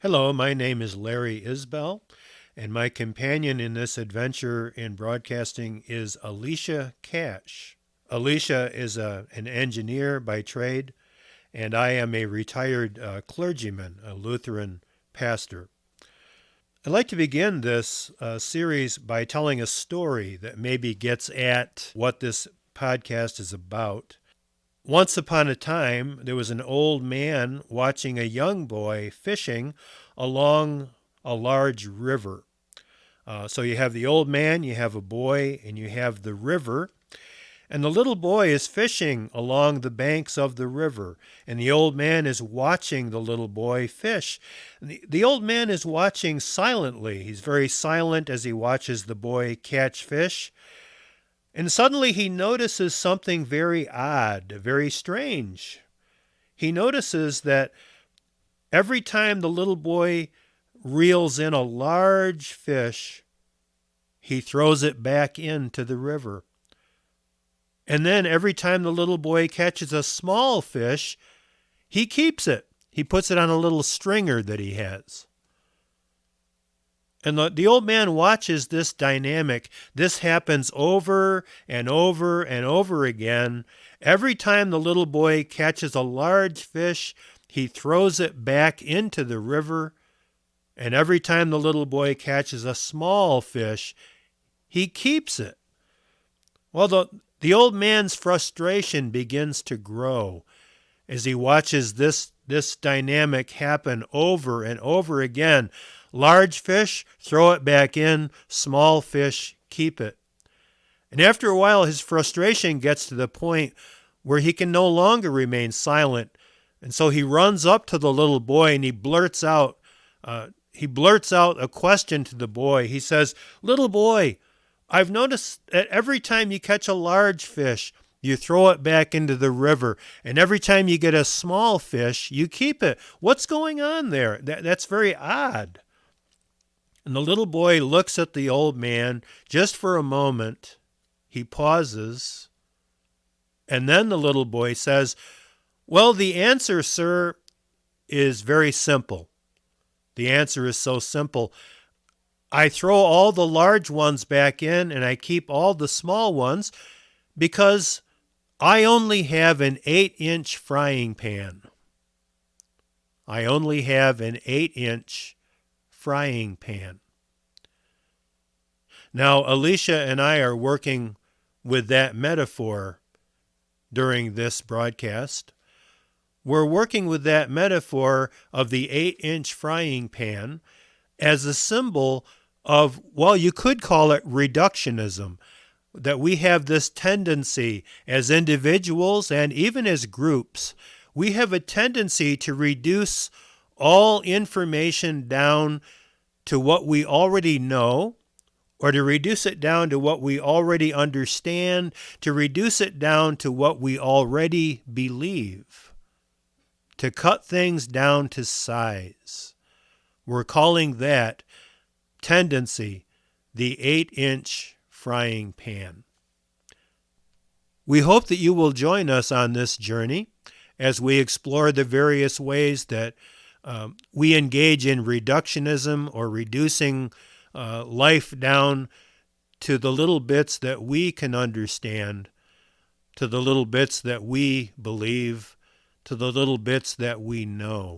Hello, my name is Larry Isbell, and my companion in this adventure in broadcasting is Alicia Cash. Alicia is an engineer by trade, and I am a retired clergyman, a Lutheran pastor. I'd like to begin this series by telling a story that maybe gets at what this podcast is about. Once upon a time, there was an old man watching a young boy fishing along a large river. So you have the old man, you have a boy, and you have the river. And the little boy is fishing along the banks of the river, and the old man is watching the little boy fish. The old man is watching silently. He's very silent as he watches the boy catch fish. And suddenly he notices something very odd, very strange. He notices that every time the little boy reels in a large fish, he throws it back into the river. And then every time the little boy catches a small fish, he keeps it. He puts it on a little stringer that he has. And the old man watches this dynamic. This happens over and over and over again. Every time the little boy catches a large fish, he throws it back into the river. And every time the little boy catches a small fish, he keeps it. Well, the old man's frustration begins to grow as he watches this dynamic happen over and over again. Large fish, throw it back in. Small fish, keep it. And after a while, his frustration gets to the point where he can no longer remain silent. And so he runs up to the little boy and he blurts out a question to the boy. He says, "Little boy, I've noticed that every time you catch a large fish, you throw it back into the river. And every time you get a small fish, you keep it. What's going on there? That's very odd." And the little boy looks at the old man just for a moment. He pauses. And then the little boy says, "Well, the answer, sir, is very simple. The answer is so simple. I throw all the large ones back in and I keep all the small ones because I only have an 8-inch frying pan. I only have an 8-inch frying pan." Now, Alicia and I are working with that metaphor during this broadcast. We're working with that metaphor of the 8-inch frying pan as a symbol of, well, you could call it reductionism, that we have this tendency as individuals and even as groups, we have a tendency to reduce all information down to what we already know, or to reduce it down to what we already understand, to reduce it down to what we already believe, to cut things down to size. We're calling that tendency the 8-inch frying pan. We hope that you will join us on this journey as we explore the various ways that we engage in reductionism or reducing life down to the little bits that we can understand, to the little bits that we believe, to the little bits that we know.